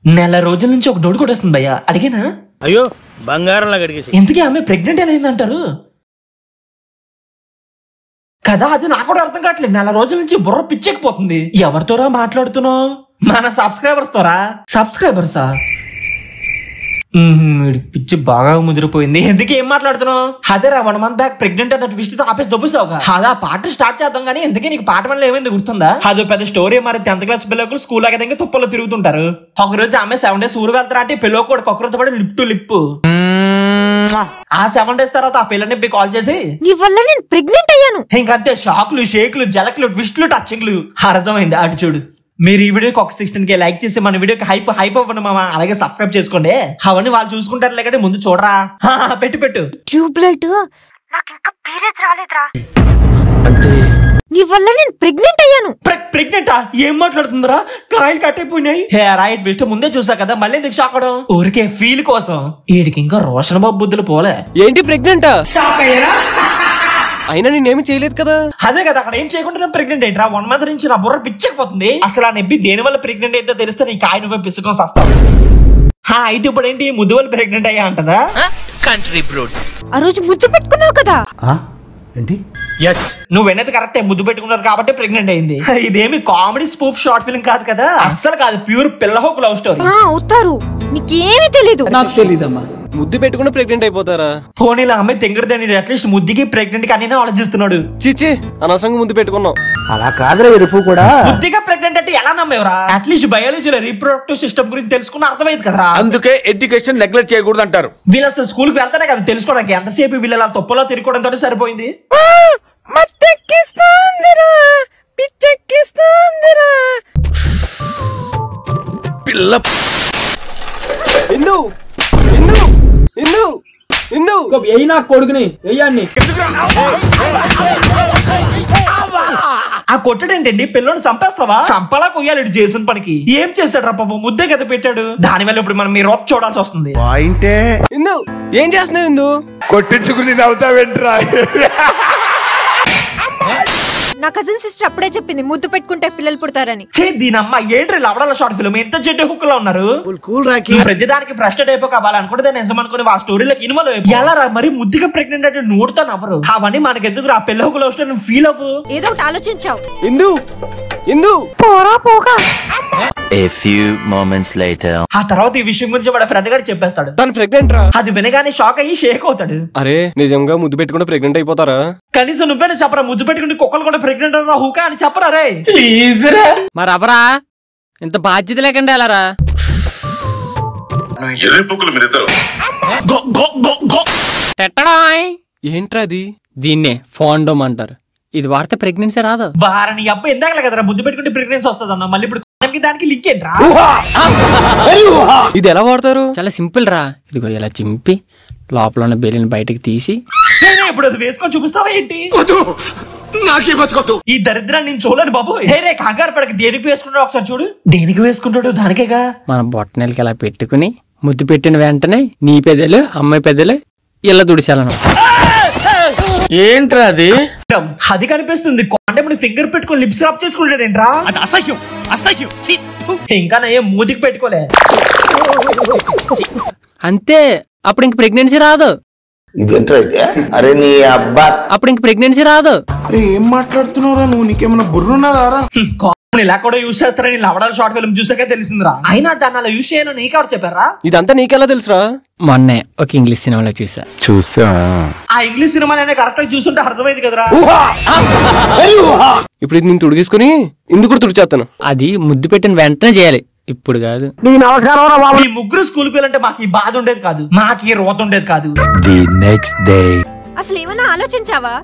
నెల రోజుల నుంచి ఒక డోడు కూడా వస్తుంది భయ్య, అడిగేనా? అయ్యో బంగారంలా అడిగేసి. ఇంతకీ ఆమె ప్రెగ్నెంట్ ఎలా అయిందంటారు కదా? అది నాకు కూడా అర్థం కావట్లేదు. నెల రోజుల నుంచి బుర్ర పిచ్చెక్కిపోతుంది. ఎవరితోరా మాట్లాడుతున్నావు? మన సబ్స్క్రైబర్స్ తోరా? సబ్స్క్రైబర్సా? పిచ్చి బాగా ముదిరిపోయింది. ఎందుకు ఏం మాట్లాడుతున్నావు? అదేరా 1 month బ్యాక్ ప్రెగ్నెంట్ అన్న ట్విస్ట్ తో ఆపేసి దొబ్బేసావుగా. అదా పాట స్టార్ట్ చేద్దాం కానీ ఎందుకే నీకు పాట వల్ల ఏమైంది గుర్తుందా? అదో పెద్ద స్టోరీ. మరి 10th క్లాస్ పిల్లలు స్కూల్ ఆగదంగా తుప్పలో తిరుగుతుంటారు. ఒక రోజు ఆమె 7 days ఊరు వెళ్తారా అంటే పిల్ల కూడా కొక్కరితో పడి లిప్ టు లిప్. ఆ 7 days తర్వాత ఆ పిల్లని కాల్ చేసి నీ వల్ల నేను ప్రెగ్నెంట్ అయ్యాను ఇంకంతే షాక్లు షేక్లు జలక్లు ట్విస్ట్లు టచింగ్లు. అర్థమైంది. అటు చూడు. మీరు ఈ వీడియోకి ఒక 16K లైక్ చేసి మన వీడియోకి హైప్ అవ్వండి మామ. అలాగే సబ్స్క్రైబ్ చేసుకోండి. అవన్నీ వాళ్ళు చూసుకుంటారు లేకంటే ముందు చూడరా. పెట్టు ట్యూబ్ లైట్. నాకు ఇంకా పీరియడ్స్ రాలేదురా. నీ వల్ల నేను ప్రెగ్నెంట్ అయ్యాను. ప్రెగ్నెంటా? ఏం మాట్లాడుతుందిరా? కాయలు కట్టయిపోయినాయి. రైట్ ట్విస్ట్ ముందే చూసా కదా, మళ్ళీ ఎందుకు షాక్ అవడం? ఊరికే ఫీల్ కోసం. వీడికి ఇంకా రోషన్ బాబు బుద్ధులు పోలే. ఏంటి ప్రెగ్నెంటా? అయినా నేనేమి చేయలేదు కదా. అదే కదా, అక్కడ ఏం చేయకుండా ప్రెగ్నెంట్ ఏంట్రా? 1 month నుంచి నా బుర్ర పిచ్చకపోతుంది. అసలు ఆ నెబ్బి దేని వల్ల ప్రెగ్నెంట్ అయితే తెలిస్తే నీ కాయ నువ్వే పిసుకొని వస్తావు. అయితే ఇప్పుడు ఏంటి ముద్దు వల్ల ప్రెగ్నెంట్ అయ్యా అంటదా? Country brutes. ఆ రోజు ముద్దు పెట్టుకున్నావు కదా. ఏంటి? నువ్వు విన్నది కరెక్టే, ముద్దు పెట్టుకున్నారు కాబట్టి ప్రెగ్నెంట్ అయింది. ఇదేమి కామెడీ స్పూఫ్ షార్ట్ ఫిల్మ్ కాదు కదా, అస్సలు కాదు. ప్యూర్ పిల్లహోకు లవ్ స్టోరీ. అవుతారు, నీకేమీ తెలీదు. నాకు తెలీదమ్మా. ముద్దు పెట్టుకుని ప్రెగ్నెంట్ అయిపోతారా? పోనీలా అమ్మాయి తెంగరదండి. అట్లీస్ట్ ముద్దుకి ప్రెగ్నెంట్ కానీ ఆలోచిస్తున్నాడు. చిచ్చి అనవసరంగా ముద్దు పెట్టుకున్నాం. అలా కాదురా ఎరుపు కూడా. ముద్దుగా ప్రెగ్నెంట్ అంటే ఎలా నమ్మేవరా? అట్లీస్ట్ బయాలజీలో రీప్రొడక్టివ్ సిస్టమ్ గురించి తెలుసుకున్న అర్థమైంది కదరా. అందుకే ఎడ్యుకేషన్ నెగ్లెక్ట్ చేయకూడదు అంటారు. వీళ్ళు అసలు స్కూల్ కి వెళ్తానే కదా తెలుసుకోవడానికి. ఎంతసేపు వీళ్ళు అలా తొప్పలో తిరుగుకోవడంతో సరిపోయింది. పిల్ల నా కొడుకుని వెయ్యాన్ని. ఆ కొట్టడేంటండి? పిల్లని చంపేస్తావా? చంపలా కొయ్యాలి చేసిన పనికి. ఏం చేశాడు రా పాపం? ముద్దే కదా పెట్టాడు. దాని వల్ల ఇప్పుడు మనం మీ రోప్ చూడాల్సి వస్తుంది. ఏం చేస్తున్నావు ఇందు? కొట్టించుకుని నవ్వుతావేంట్రా? నా కజిన్ సిస్టర్ అప్పుడే చెప్పింది ముద్దు పెట్టుకుంటే పిల్లలు పుడతారని. దీనమ్మ ఏంటి లవడాల షార్ట్ ఫిల్మ్ ఎంత చెడ్డ హుక్కులో ఉన్నారు. ప్రతిదానికి ఫ్రస్ట్రేట్ అయిపో కావాలనుకుంటే నిజం అనుకుని ఆ స్టోరీలోకి ఇన్వాల్వ్ ఎలా రా? మరి ముద్దుగా ప్రెగ్నెంట్ అంటే నోడుతా నవ్వరు. అవన్నీ మనకి ఎందుకు రా? పెళ్లి హుక్కులో వస్తే ఫీల్ అవ్వు. ఏదో ఒకటి ఆలోచించావు. A few moments later. ఆ తర్వాత ఈ విషయం గురించి వాడు ఫ్రెండ్ గారు చెప్పేస్తాడు. తను ప్రెగ్నెంట్ రా. అది వినగానే షాక్ అయ్యి షేక్ అవుతాడు. అరే నిజంగా ముద్దు పెట్టుకుంటే ప్రెగ్నెంట్ అయిపోతారా? కనీసం నువ్వేనా చెప్పరా? ముద్దు పెట్టుకుంటే కుక్కలు కూడా ప్రెగ్నెంట్ రా హుకా అని చెప్పరా రే. మరి అవరా ఇంత బాధ్యత లేకుండా ఎలారా? ఏంట్రా అది? దీన్నే ఫోండోమ్ అంటారు. ఇది వాడితే ప్రెగ్నెన్సీ రాదు. వారని అబ్బాయి ఎందాకలే కదరా ముద్దు పెట్టుకుంటే ప్రెగ్నెన్సీ వస్తుంది అన్న. మళ్ళీ ఇప్పుడు దానికి లింక్ ఏంట్రా? ఇది ఎలా వాడతారు? చాలా సింపుల్ రా. ఇదిగో ఇలా చింపి లోపల ఉన్న బెల్లిని బయటకు తీసి ఇప్పుడు అది వేసుకొని చూపిస్తావా ఏంటి? ఈ దరిద్రాన్ని నేను చూడలేను బాబు. హే కంగారు పడక. దేనికి వేసుకుంటాడు ఒకసారి చూడు. దేనికి వేసుకుంటాడు? దానికేగా. మన బొట్టనెలకి ఇలా పెట్టుకుని ముద్దు పెట్టిన వెంటనే నీ పెద్దలు అమ్మాయి పెద్దలు ఇలా దుడిచాలను. ఏంట్రా అది? అది కనిపిస్తుంది. కొండమని ఫింగర్ పెట్టుకుని లిప్స్ రాప్ చేసుకుంటాడేంట్రా? అది అసహ్యం అసహ్యం. ఇంకా నా ఏం మూతికి పెట్టుకోలే. అంతే, అప్పుడు ఇంక ప్రెగ్నెన్సీ రాదు. అరే నీ అబ్బా, అప్పుడు ఇంక ప్రెగ్నెన్సీ రాదు. ఏం మాట్లాడుతున్నావురా నువ్వు? నీకేమన్నా బుర్రున్నదారా? ఇలా కూడా యూజ్ చేస్తారని లవడాల షార్ట్ ఫిల్మ్ చూసాక తెలిసిందిరా. అయినా దాన్ని అలా యూజ్ చేయను నీకెవరు చెప్పారా? ఇదంతా నీకెలా తెలుసురా? మొన్నే ఒక ఇంగ్లీష్ సినిమాలో చూసా. ఆ ఇంగ్లీష్ సినిమాలనే కరెక్ట్ గా చూసుంటే అర్థమైంది కదరా. ఇప్పుడు ఇది నేను తుడిగేసుకుని ఇందుకు తుడిచేస్తాను. అది ముద్దు పెట్టిన వెంటనే చేయాలి, ఇప్పుడు కాదు. ఈ ముగ్గురు స్కూల్ కి వెళ్ళంటే మాకు ఈ బాధ ఉండేది కాదు, మాకు ఈ రోత ఉండేది కాదు. The next day. అసలు ఏమన్నా ఆలోచించావా?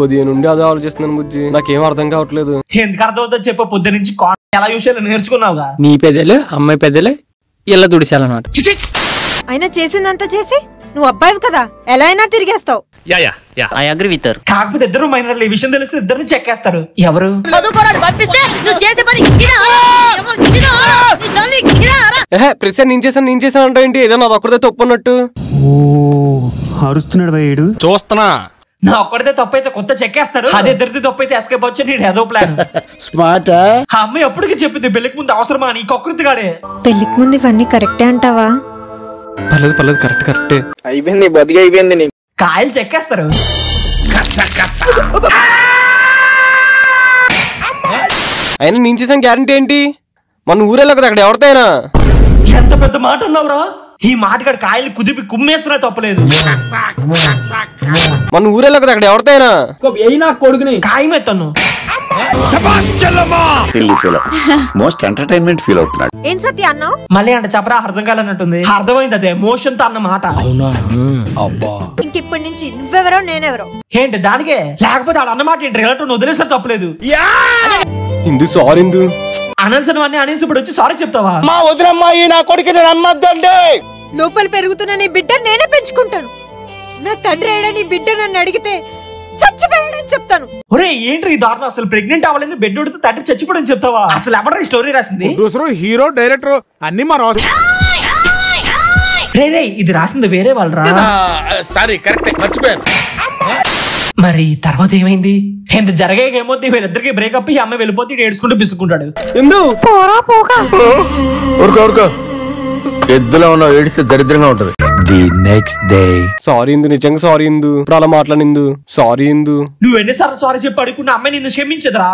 ఉదయం నుండి అదే ఆలోచిస్తున్నాను బుజ్జి. నాకేం అర్థం కావట్లేదు. ఎందుకు అర్థం అవుతుందో చెప్ప. పొద్దు నుంచి ఎలా యూజ్ చేయాలో నేర్చుకున్నావుగా. నీ పెద్దలు అమ్మాయి పెద్దలు ఇలా దుడిచాలన్నమాట. అయినా చేసిందంతా చేసి నువ్వు అబ్బాయి కదా, ఎలా అయినా తిరిగేస్తావు. కాకపోతే ఇద్దరు మైనర్లు. ఈ విషయం తెలిస్తే ఇద్దరు చెక్కేస్తారు. ఎవరు? ప్రతి నేను చేశాను అంటే ఏంటి? ఏదో నాది ఒక్కడితే తప్పు అన్నట్టు. అరుస్తున్నాడు భయ్యుడు. చూస్తున్నా. నా ఒక్కడితే తప్పు అయితే కొత్త చెక్కేస్తారు, అది ఇద్దరిది తప్పు అయితే ఎస్కేప్ వచ్చి నేను ఏదో ప్లాన్. స్మార్ట్. ఆ అమ్మాయి ఎప్పటికీ చెప్పింది పెళ్లికి ముందు అవసరమా నీ కొక్కరిది గాడే. పెళ్లికి ముందు ఇవన్నీ కరెక్టే అంటావా? పర్లేదు కరెక్టే. అయిపోయింది బతికి అయిపోయింది నీకు. కాయలు చెక్కేస్తారు. అయినా నేను చేసాను గ్యారంటీ ఏంటి? మన ఊరేలో కదా అక్కడ ఎవరితైనా. ఎంత పెద్ద మాట అన్నావురా. ఈ మాటగాడు కాయలు కుదిపి కుమ్మేస్తున్నా తప్పలేదు. మన ఊరేలో కదా అక్కడ ఎవరితైనా. అయినా కొడుకుని కాయమెత్తను. మోస్ట్ ఎంటర్టైన్మెంట్ ఫీల్ అవుతున్నాడు. ఏం సత్య అన్నావు? మళ్ళీ అంటే చెప్పరా అర్థం కాలన్నట్టుంది. అర్థమైంది అదే ఎమోషన్ తో అన్న మాట. ఇంకిప్పటి నుంచి నువ్వెవరో నేనెవరో. ఏంటి దానికే? లేకపోతే ఆడ అన్నమాట ఏంటి? రిలేటివ్ వదిలేస్తారు తప్పలేదు. ఇందు సారీ ఇందు. అనంతరం అనేసి ఇప్పుడు వచ్చి సారీ చెప్తావా? మా వదిలమ్మాయి నా కొడుకుని నమ్మద్దండి. లోపల పెరుగుతున్న నీ బిడ్డ నేనే పెంచుకుంటాను. నా తండ్రి ఏడా నీ బిడ్డ నన్ను అడిగితే చచ్చిపోయాడని చెప్తాను. ఒరే ఏంటి ఈ దారుణం? అసలు ప్రెగ్నెంట్ అవ్వలేదు, బెడ్ ఉడితే తండ్రి చచ్చిపోవడం చెప్తావా? అసలు ఎవరు స్టోరీ రాసింది? హీరో డైరెక్టర్ అన్ని మా రాసు. రే ఇది రాసింది వేరే వాళ్ళరా. సారీ కరెక్ట్ మర్చిపోయాను. మరి తర్వాత ఏమైంది? ఎంత జరగేమోద్ది వీళ్ళిద్దరికి బ్రేకప్. ఈ అమ్మాయి వెళ్ళిపోతే ఏడ్చుకుంటూ బిసుకుంటాడు. ఇందు ఊరుకో ఎద్దులో ఉన్న ఏడిస్తే దరిద్రంగా ఉంటది. The next day. సారీ ఇందు, నిజంగా సారీ ఇందు. ఇప్పుడు అలా మాట్లాడిందు. సారీ ఇందు. నువ్వు ఎన్నిసార్లు సారీ చెప్పి అడుగుకున్న అమ్మాయి నిన్ను క్షమించదురా.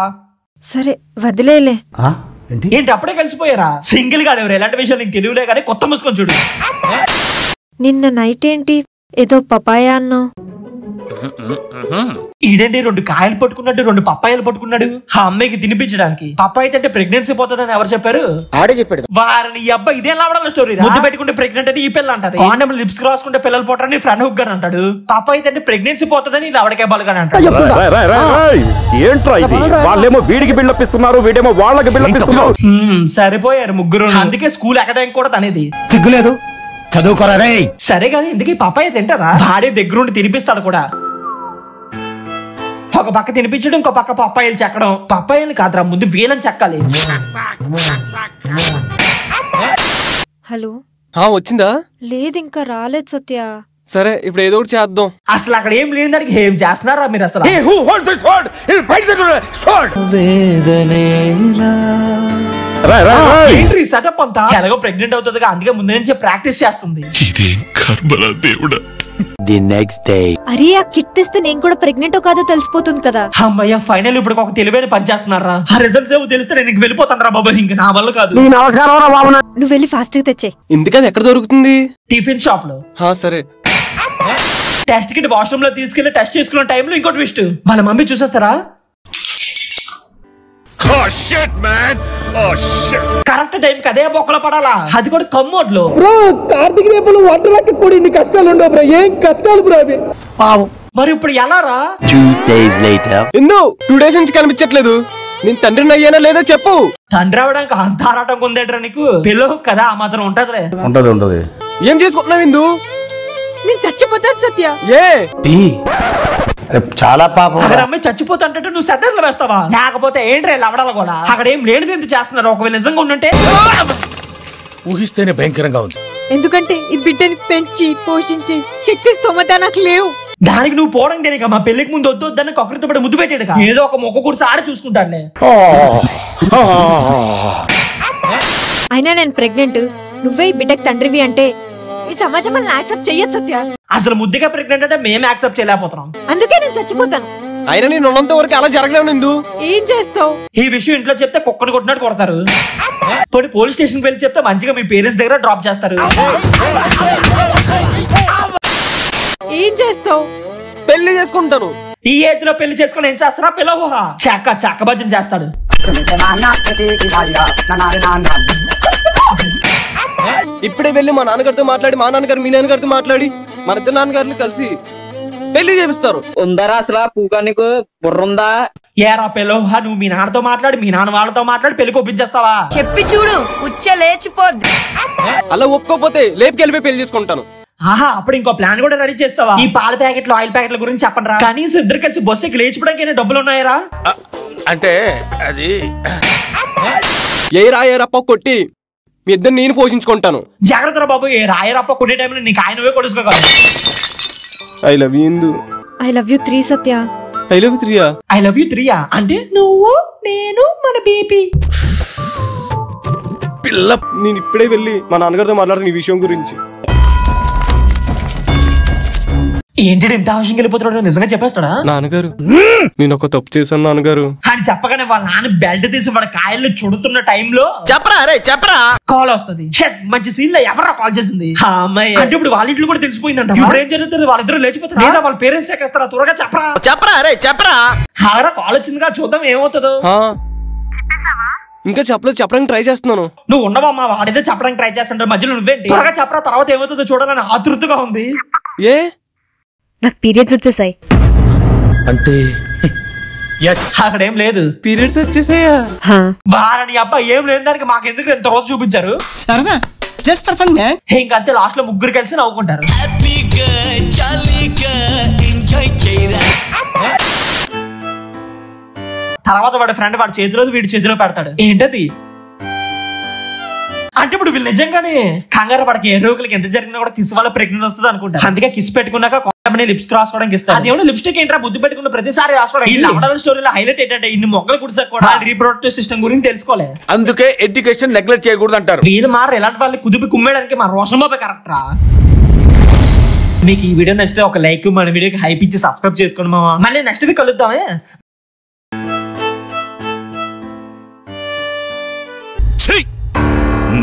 సరే వదిలేలే. ఏంటి అప్పుడే కలిసిపోయారా? సింగిల్ గా ఎవరు ఎలాంటి విషయాలు నీకు తెలియలే కానీ కొత్త మూసుకొని చూడు. నిన్న నైట్ ఏంటి ఏదో పపాయ అన్నావు? ఈడేంటి 2 కాయలు పట్టుకున్నాడు, 2 పప్పాయలు పట్టుకున్నాడు ఆ అమ్మాయికి తినిపించడానికి. పప్పాయి తింటే ప్రెగ్నెన్సీ పోతుందని ఎవరు చెప్పారు? ఆడే చెప్పాడు. వారిని ఈ అబ్బాయి ఇదేం లావడాల స్టోరీ. ముద్దు పెట్టుకుంటే ప్రెగ్నెంట్ అని ఈ పిల్ల అంటది. కాండం లిప్స్ రాసుకుంటే పిల్లలు పోతారని ఫ్రెండ్ హుక్ గాని అంటాడు. పప్పాయి తింటే ప్రెగ్నెన్సీ పోతుందని లవడకే బలగాని అంటాడు. ఏంట్రా ఇది? వాళ్ళేమో వీడికి బిల్డప్ ఇస్తున్నారు, వీడేమో వాళ్ళకి బిల్డప్ ఇస్తున్నారు. సరిపోయారు ముగ్గురు. అందుకే స్కూల్ ఎకదానికి కూడా తనేది సిగ్గులేదు, చదువుకోరా రే. సరే కానీ ఇందుకే పప్పాయి తింటదా? వాడే దగ్గరుండి తినిపిస్తాడు కూడా. ఒక పక్క తినిపించడం, ఇంకో పక్క పప్పాయిలు చెక్కడం. పప్పాయిలు కాదురా, ముందు వీళ్ళని చెక్కాలి. హలో వచ్చిందా? లేదు ఇంకా రాలేదు సత్య. సరే ఇప్పుడు ఏదో ఒకటి చేద్దాం. అసలు అక్కడ ఏం లేని దానికి ఏం చేస్తున్నారా మీరు? అసలు ఏంటి సెటప్ అంతా? ఎలాగో ప్రెగ్నెంట్ అవుతుంది, అందుకే ముందు నుంచి ప్రాక్టీస్ చేస్తుంది. The next day. అరే ఆ కిట్ తెస్తే నేను కూడా ప్రెగ్నెంట్ కాదో తెలిసిపోతుంది కదా. అమ్మయ్య ఫైనల్ ఇప్పుడు ఒక తెలివైన పని చేస్తున్నారా. ఆ రిజల్ట్స్ ఏమో తెలిస్తే నేను వెళ్ళిపోతాను రా బాబా. ఇంకా నా వల్ల కాదు. నువ్వు వెళ్ళి ఫాస్ట్ గా తెచ్చే. ఎందుకని ఎక్కడ దొరుకుతుంది? టిఫిన్ షాప్ లో. సరే. టెస్ట్ కిట్ వాష్రూమ్ లో తీసుకెళ్లి టెస్ట్ చేసుకున్న టైంలో ఇంకో ట్విస్ట్. వాళ్ళ మమ్మీ చూసేస్తారా? కరెక్ట్ టైం కదే బొక్కలు పడాలా, అది కూడా కమ్మోడ్ లో. కార్తీక రేపులు వంటలకి కూడా ఇన్ని కష్టాలు ఉండవు బ్రో. ఏం కష్టాలు బ్రో అవి. మరి ఇప్పుడు ఎలా రా? 2 days later. ఎందు 2 days నుంచి కనిపించట్లేదు. నేను తండ్రిని అయ్యానో లేదో చెప్పు. తండ్రి అవడానికి అంత ఆరాటం ఉందేట్రా నీకు? పిల్లలు కదా ఆ మాత్రం ఉంటదిలే. ఉంటది. ఏం చేసుకుంటున్నావు ఇందు? నేను చచ్చిపోతాను సత్య. చాలా పాపం. అక్కడ అమ్మాయి చచ్చిపోతుంటే నువ్వు సెటర్లు వేస్తావా? లేకపోతే ఏంటి లవడాల కూడా? అక్కడ ఏం లేనిది ఎంత చేస్తున్నారు? ఒకవేళ నిజంగా ఉండుంటే ఊహిస్తేనే భయంకరంగా ఉంది. ఎందుకంటే ఈ బిడ్డని పెంచి పోషించే శక్తి స్తోమత నాకు లేవు. దానికి నువ్వు పోవడం దేనిక? మా పెళ్లికి ముందు వద్దు వద్దని ఒకరితో పడి ముద్దు పెట్టాడు. ఏదో ఒక మొక్క కూడా సాడి చూసుకుంటాడులే. అయినా నేను ప్రెగ్నెంట్, నువ్వే ఈ బిడ్డకి తండ్రివి అంటే ఈ సమాజం మనల్ని యాక్సెప్ట్ చెయ్యొచ్చు సత్య. అసలు ముద్దుగా ప్రెగ్నెంట్ అంటే మేము యాక్సెప్ట్ చేయలేకపోతున్నాం. అందుకే నేను చచ్చిపోతాను. అయినా నేను ఉన్నంత వరకు అలా జరగలేవు నిందు. ఏం చేస్తావు? ఈ విషయం ఇంట్లో చెప్తే కుక్కను కొట్టినట్టు కొడతారు. పోనీ పోలీస్ స్టేషన్ వెళ్ళి చెప్తే మంచిగా మీ పేరెంట్స్ దగ్గర డ్రాప్ చేస్తారు. ఏం చేస్తావు? పెళ్లి చేసుకుంటాను. ఈ ఏజ్ లో పెళ్లి చేసుకుని ఏం చేస్తారా? పిల్లహ చెక్క భజన చేస్తాడు. ఇప్పుడే వెళ్ళి మా నాన్నగారితో మాట్లాడి, మా నాన్నగారు మీ నాన్నగారితో మాట్లాడి మన ఇద్దరు నాన్నగారిని కలిసి పెళ్లి చేపిస్తారు. ఉందరా అసలు పూగా నీకు బుర్రుందా? ఏరా పిల్లహ, నువ్వు మీ నాన్నతో మాట్లాడి మీ నాన్న వాళ్ళతో మాట్లాడి పెళ్లి ఒప్పించేస్తావా? చెప్పి చూడు, ఉచ్చ లేచిపోద్ది. అలా ఒప్పుకోపోతే లేపుకెళ్ళిపోయి పెళ్లి చేసుకుంటాను. ఆహా, అప్పుడు ఇంకో ప్లాన్ కూడా రెడీ చేస్తావా? ఈ పాల ప్యాకెట్లు ఆయిల్ ప్యాకెట్ల గురించి చెప్పండి రా. కనీసం ఇద్దరు కలిసి బస్సుకి లేచిపోవడానికి డబ్బులు ఉన్నాయరా? అంటే అది ఏ రాయరప్ప కొట్టి మీ ఇద్దరు నేను పోషించుకుంటాను. జాగ్రత్త రా బాబు. ఏ రాయరప్ప కొట్టే టైంలో నీకు ఆయనవే కొడుసుకోగలరు. I love you Indu. I love you 3 Satya. I love you 3 I love you 3 అంటే నువ్వు నేను మన బేబీ. నేను ఇప్పుడే వెళ్ళి మా నాన్నగారితో మాట్లాడుతున్న ఈ విషయం గురించి. ఏంటి ఇంత ఆവശ്యం వెళ్ళిపోతున్నాడు? నిజంగా చెప్పేస్తాడా? నాన్నగారు నేను ఒక తప్పు చేశాను నాన్నగారు అని చెప్పగానే వాళ్ళ నాన్న బెల్ట్ తీసి వాడి కాయలు చుడుతున్న టైంలో చెప్పరా కాల్ వస్తుంది. మంచి సీన్ లో ఎవరా కాల్ చేసింది? అమ్మాయి అంటే ఇప్పుడు వాళ్ళ ఇంట్లో కూడా తెలిసిపోయిందంట. ఇప్పుడు ఏం జరుగుతుంది? వాళ్ళిద్దరు లేచిపోతారు లేదా వాళ్ళ పేరెంట్స్ చెక్కేస్తారా? త్వరగా చెప్పరా హారా కాల్ వచ్చిందిగా, చూద్దాం ఏమవుతుందో. ఇంకా చెప్పడానికి ట్రై చేస్తున్నాను. నువ్వు ఉండవమ్మా, వాడితే చెప్పడానికి ట్రై చేస్తుంటారు, మధ్యలో నువ్వేంటి? త్వరగా చెప్పరా, తర్వాత ఏమవుతుందో చూడాలని ఆతృతగా ఉంది. ఏ నాకు పీరియడ్స్ వచ్చేసాయి. అంటే అక్కడ ఏం లేదు. పీరియడ్స్ వచ్చేసాయా? వారని అబ్బా ఏం లేదు దానికి మాకెందుకు ఎంత రోజు చూపించారు? సరదా జస్ట్ ఫర్ ఫన్ మ్యాన్. ఇంకంతే లాస్ట్ లో ముగ్గురు కలిసి నవ్వుకుంటారు. తర్వాత వాడి ఫ్రెండ్ వాడి చేతిలో వీడి చేతిలో పెడతాడు. ఏంటది అంటే ఇప్పుడు వీళ్ళు నిజంగానే కంగారు పడకి ఏ రోగులకి ఎంత జరిగినా కూడా కిస్ వల్ల ప్రెగ్నెంట్ వస్తుంది అనుకుంటారు. అందుకే కిస్ పెట్టుకున్నాక లిప్స్ రాసుకోవడానికి ఇస్తారు. అదేమో లిప్స్టిక్ ఏంట్రా బుద్ధి పెట్టుకున్న ప్రతిసారి రాసుకోవడం. ఈ లవడల స్టోరీలో హైలైట్ ఏంటంటే ఇన్ని మొక్కలు కుడిసాక కూడా రీప్రొడక్టివ్ సిస్టమ్ గురించి తెలుసుకోలే. అందుకే ఎడ్యుకేషన్ నెగ్లెక్ట్ చేయకూడదు అంటారు. వీళ్ళు మారు ఇలాంటి వాళ్ళని కుదిపి కుమ్మేయడానికి మా రోషన్ బాబే కరెక్ట్ రా. మీకు ఈ వీడియో నచ్చితే ఒక లైక్, మన వీడియోకి హైప్ ఇచ్చి సబ్స్క్రైబ్ చేసుకోండి మామ. మళ్ళీ నెక్స్ట్ వీక్ కలుద్దామే.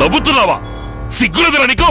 నవ్వుతున్నావా? సిగ్గులేదురా నీకు?